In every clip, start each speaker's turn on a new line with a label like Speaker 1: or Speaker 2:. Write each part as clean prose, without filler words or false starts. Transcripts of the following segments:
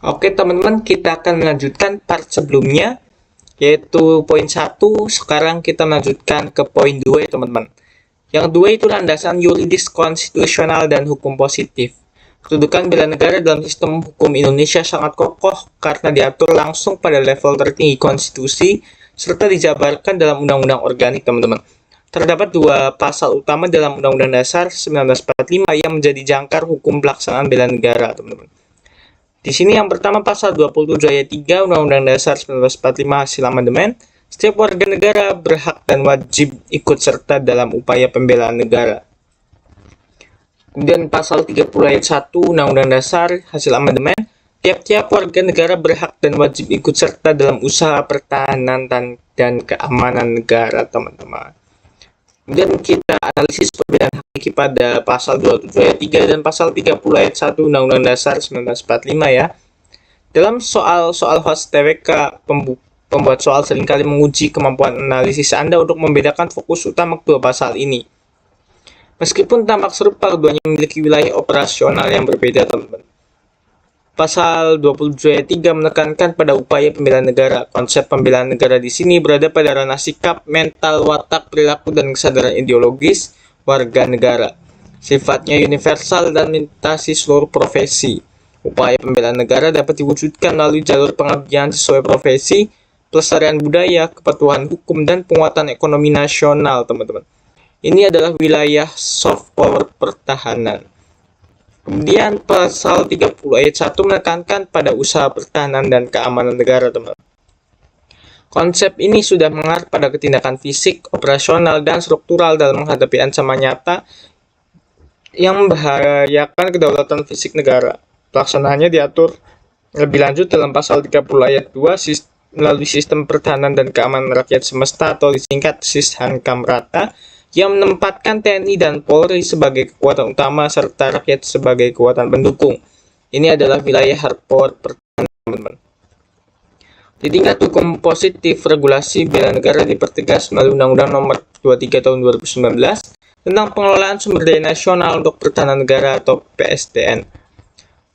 Speaker 1: Oke teman-teman, kita akan melanjutkan part sebelumnya, yaitu poin 1. Sekarang kita melanjutkan ke poin 2 ya teman-teman. Yang 2 itu landasan yuridis konstitusional dan hukum positif. Kedudukan bela negara dalam sistem hukum Indonesia sangat kokoh karena diatur langsung pada level tertinggi konstitusi serta dijabarkan dalam undang-undang organik teman-teman. Terdapat dua pasal utama dalam Undang-Undang Dasar 1945 yang menjadi jangkar hukum pelaksanaan bela negara teman-teman. Di sini yang pertama pasal 27 ayat 3 Undang-Undang Dasar 1945 hasil amandemen, setiap warga negara berhak dan wajib ikut serta dalam upaya pembelaan negara. Kemudian pasal 30 ayat 1 Undang-Undang Dasar hasil amandemen, tiap-tiap warga negara berhak dan wajib ikut serta dalam usaha pertahanan dan keamanan negara, teman-teman. Kemudian kita analisis perbedaan hakiki pada pasal 27 ayat 3 dan pasal 30 ayat 1 Undang-Undang Dasar 1945 ya. Dalam soal-soal host TWK, pembuat soal seringkali menguji kemampuan analisis Anda untuk membedakan fokus utama kedua pasal ini. Meskipun tampak serupa, keduanya memiliki wilayah operasional yang berbeda, teman-teman. Pasal 27 ayat 3 menekankan pada upaya pembelaan negara. Konsep pembelaan negara di sini berada pada ranah sikap, mental, watak, perilaku, dan kesadaran ideologis warga negara. Sifatnya universal dan melintasi seluruh profesi. Upaya pembelaan negara dapat diwujudkan melalui jalur pengabdian sesuai profesi, pelestarian budaya, kepatuhan hukum, dan penguatan ekonomi nasional, teman-teman. Ini adalah wilayah soft power pertahanan. Kemudian pasal 30 ayat 1 menekankan pada usaha pertahanan dan keamanan negara, teman-teman. Konsep ini sudah mengarah pada ketindakan fisik, operasional, dan struktural dalam menghadapi ancaman nyata yang membahayakan kedaulatan fisik negara. Pelaksanaannya diatur lebih lanjut dalam pasal 30 ayat 2 melalui sistem pertahanan dan keamanan rakyat semesta atau disingkat SISHANKAMRATA, yang menempatkan TNI dan Polri sebagai kekuatan utama serta rakyat sebagai kekuatan pendukung. Ini adalah wilayah hard power pertahanan, teman-teman. Di tingkat hukum positif, regulasi bela negara dipertegas melalui Undang-Undang Nomor 23 Tahun 2019 tentang pengelolaan sumber daya nasional untuk pertahanan negara atau PSDN.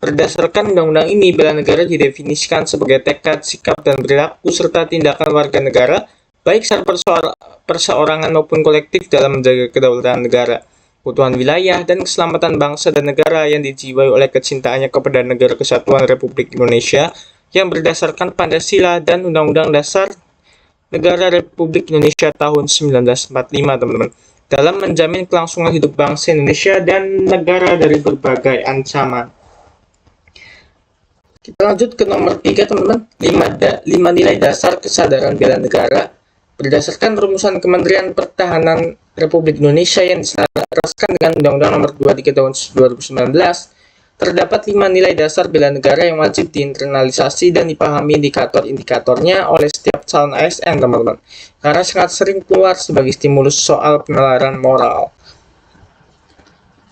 Speaker 1: Berdasarkan undang-undang ini, bela negara didefinisikan sebagai tekad, sikap, dan perilaku serta tindakan warga negara baik secara perseorangan maupun kolektif dalam menjaga kedaulatan negara, keutuhan wilayah, dan keselamatan bangsa dan negara yang dijiwai oleh kecintaannya kepada Negara Kesatuan Republik Indonesia yang berdasarkan Pancasila dan Undang-Undang Dasar Negara Republik Indonesia tahun 1945, teman-teman, dalam menjamin kelangsungan hidup bangsa Indonesia dan negara dari berbagai ancaman. Kita lanjut ke nomor 3, teman-teman, 5 nilai dasar kesadaran bela negara. Berdasarkan rumusan Kementerian Pertahanan Republik Indonesia yang diselaraskan dengan Undang-Undang Nomor 23 Tahun 2019, terdapat 5 nilai dasar bela negara yang wajib diinternalisasi dan dipahami indikator-indikatornya oleh setiap calon ASN, teman-teman, karena sangat sering keluar sebagai stimulus soal penalaran moral.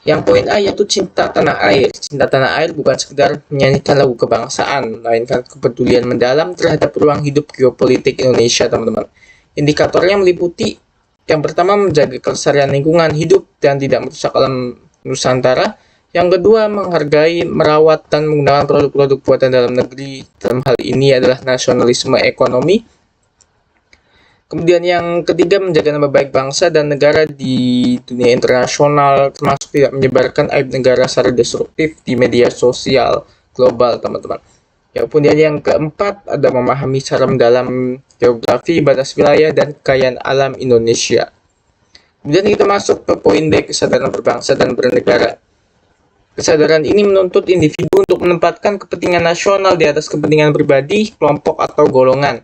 Speaker 1: Yang poin A yaitu cinta tanah air. Cinta tanah air bukan sekedar menyanyikan lagu kebangsaan, melainkan kepedulian mendalam terhadap ruang hidup geopolitik Indonesia, teman-teman. Indikatornya meliputi yang pertama menjaga kelestarian lingkungan hidup dan tidak merusak alam Nusantara. Yang kedua menghargai, merawat, dan menggunakan produk-produk buatan dalam negeri. Dalam hal ini adalah nasionalisme ekonomi. Kemudian yang ketiga menjaga nama baik bangsa dan negara di dunia internasional, termasuk tidak menyebarkan aib negara secara destruktif di media sosial global, teman-teman. Kemudian yang keempat ada memahami secara mendalam geografi, batas wilayah, dan kekayaan alam Indonesia. Kemudian kita masuk ke poin B, kesadaran berbangsa dan bernegara. Kesadaran ini menuntut individu untuk menempatkan kepentingan nasional di atas kepentingan pribadi, kelompok, atau golongan.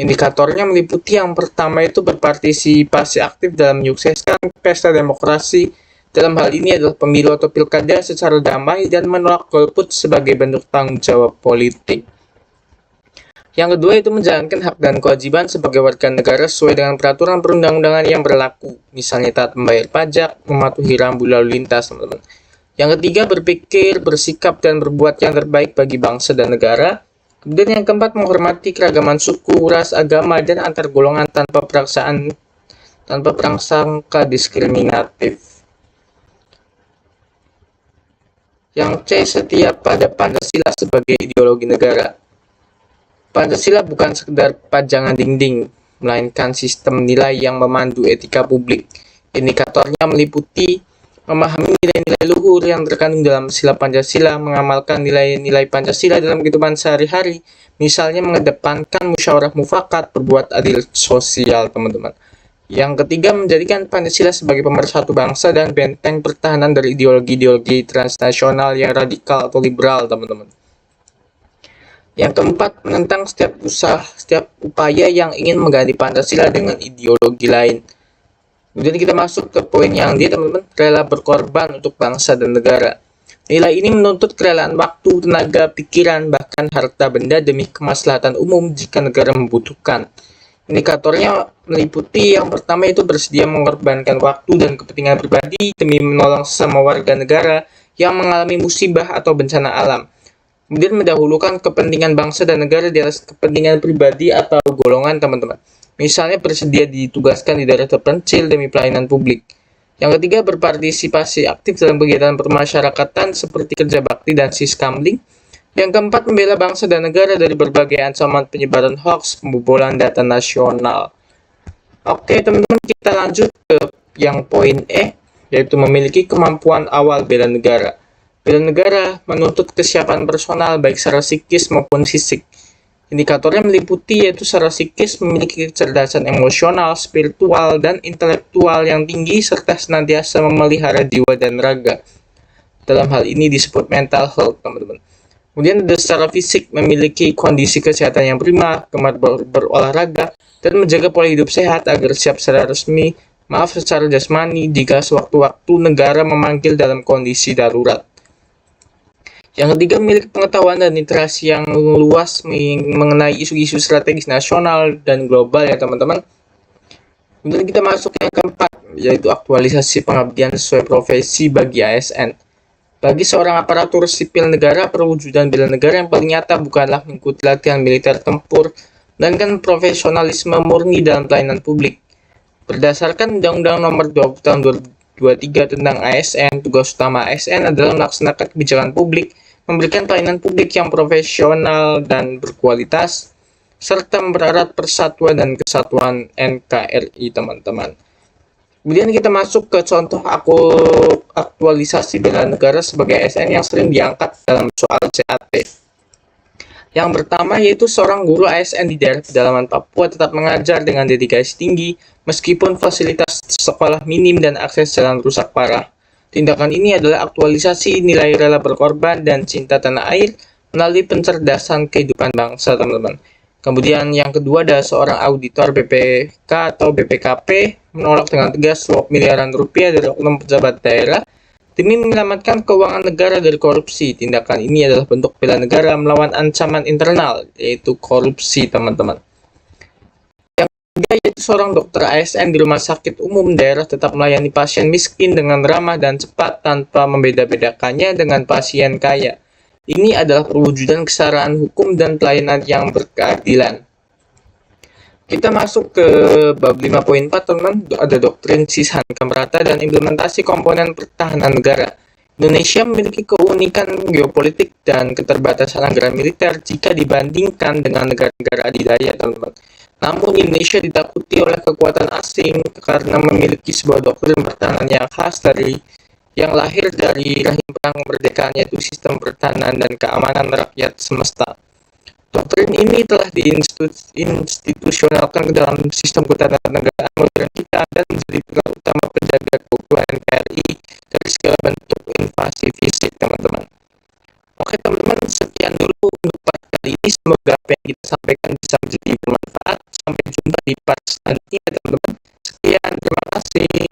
Speaker 1: Indikatornya meliputi yang pertama itu berpartisipasi aktif dalam menyukseskan pesta demokrasi. Dalam hal ini adalah pemilu atau pilkada secara damai dan menolak golput sebagai bentuk tanggung jawab politik. Yang kedua itu menjalankan hak dan kewajiban sebagai warga negara sesuai dengan peraturan perundang-undangan yang berlaku, misalnya taat membayar pajak, mematuhi rambu lalu lintas, teman-teman. Yang ketiga berpikir, bersikap, dan berbuat yang terbaik bagi bangsa dan negara. Kemudian yang keempat menghormati keragaman suku, ras, agama, dan antar golongan tanpa prasangka diskriminatif. Yang C, setia pada Pancasila sebagai ideologi negara. Pancasila bukan sekedar pajangan dinding, melainkan sistem nilai yang memandu etika publik. Indikatornya meliputi memahami nilai-nilai luhur yang terkandung dalam sila Pancasila, mengamalkan nilai-nilai Pancasila dalam kehidupan sehari-hari, misalnya mengedepankan musyawarah mufakat, berbuat adil sosial, teman-teman. Yang ketiga, menjadikan Pancasila sebagai pemersatu bangsa dan benteng pertahanan dari ideologi-ideologi transnasional yang radikal atau liberal, teman-teman. Yang keempat, menentang setiap upaya yang ingin mengganti Pancasila dengan ideologi lain. Kemudian kita masuk ke poin yang D, teman-teman, rela berkorban untuk bangsa dan negara. Nilai ini menuntut kerelaan waktu, tenaga, pikiran, bahkan harta benda demi kemaslahatan umum jika negara membutuhkan. Indikatornya meliputi yang pertama itu bersedia mengorbankan waktu dan kepentingan pribadi demi menolong sesama warga negara yang mengalami musibah atau bencana alam. Kemudian mendahulukan kepentingan bangsa dan negara di atas kepentingan pribadi atau golongan, teman-teman. Misalnya bersedia ditugaskan di daerah terpencil demi pelayanan publik. Yang ketiga, berpartisipasi aktif dalam kegiatan permasyarakatan seperti kerja bakti dan siskamling. Yang keempat, membela bangsa dan negara dari berbagai ancaman penyebaran hoax, pembobolan data nasional. Oke, teman-teman, kita lanjut ke yang poin E, yaitu memiliki kemampuan awal bela negara. Bela negara menuntut kesiapan personal baik secara psikis maupun fisik. Indikatornya meliputi yaitu secara psikis memiliki kecerdasan emosional, spiritual, dan intelektual yang tinggi serta senantiasa memelihara jiwa dan raga. Dalam hal ini disebut mental health, teman-teman. Kemudian secara fisik memiliki kondisi kesehatan yang prima, gemar berolahraga, dan menjaga pola hidup sehat agar siap secara secara jasmani jika sewaktu-waktu negara memanggil dalam kondisi darurat. Yang ketiga, memiliki pengetahuan dan literasi yang luas mengenai isu-isu strategis nasional dan global ya teman-teman. Kemudian kita masuk yang keempat, yaitu aktualisasi pengabdian sesuai profesi bagi ASN. Bagi seorang aparatur sipil negara, perwujudan bela negara yang paling nyata bukanlah mengikuti latihan militer tempur, melainkan profesionalisme murni dalam pelayanan publik. Berdasarkan Undang-Undang Nomor 20 Tahun 2023 tentang ASN, tugas utama ASN adalah melaksanakan kebijakan publik, memberikan pelayanan publik yang profesional dan berkualitas, serta mempererat persatuan dan kesatuan NKRI, teman-teman. Kemudian kita masuk ke contoh aktualisasi bela negara sebagai ASN yang sering diangkat dalam soal CAT. Yang pertama yaitu seorang guru ASN di daerah pedalaman Papua tetap mengajar dengan dedikasi tinggi meskipun fasilitas sekolah minim dan akses jalan rusak parah. Tindakan ini adalah aktualisasi nilai rela berkorban dan cinta tanah air melalui pencerdasan kehidupan bangsa, teman-teman. Kemudian yang kedua adalah seorang auditor BPK atau BPKP menolak dengan tegas suap miliaran rupiah dari oknum pejabat daerah demi menyelamatkan keuangan negara dari korupsi. Tindakan ini adalah bentuk bela negara melawan ancaman internal, yaitu korupsi, teman-teman. Yang ketiga yaitu seorang dokter ASN di rumah sakit umum daerah tetap melayani pasien miskin dengan ramah dan cepat tanpa membeda-bedakannya dengan pasien kaya. Ini adalah perwujudan kesetaraan hukum dan pelayanan yang berkeadilan. Kita masuk ke bab 5.4, teman-teman. Ada doktrin sishan merata dan implementasi komponen pertahanan negara. Indonesia memiliki keunikan geopolitik dan keterbatasan anggaran militer jika dibandingkan dengan negara-negara adidaya, teman-teman. Namun Indonesia ditakuti oleh kekuatan asing karena memiliki sebuah doktrin pertahanan yang khas yang lahir dari rahim perang kemerdekaan, yaitu sistem pertahanan dan keamanan rakyat semesta. Doktrin ini telah diinstitusionalkan ke dalam sistem kedatangan negara modern kita dan menjadi pilar utama penjaga keutuhan NKRI dari segala bentuk invasi fisik, teman-teman. Oke teman-teman, sekian dulu untuk part kali ini. Semoga apa yang kita sampaikan bisa menjadi bermanfaat. Sampai jumpa di part selanjutnya, teman-teman. Sekian, terima kasih.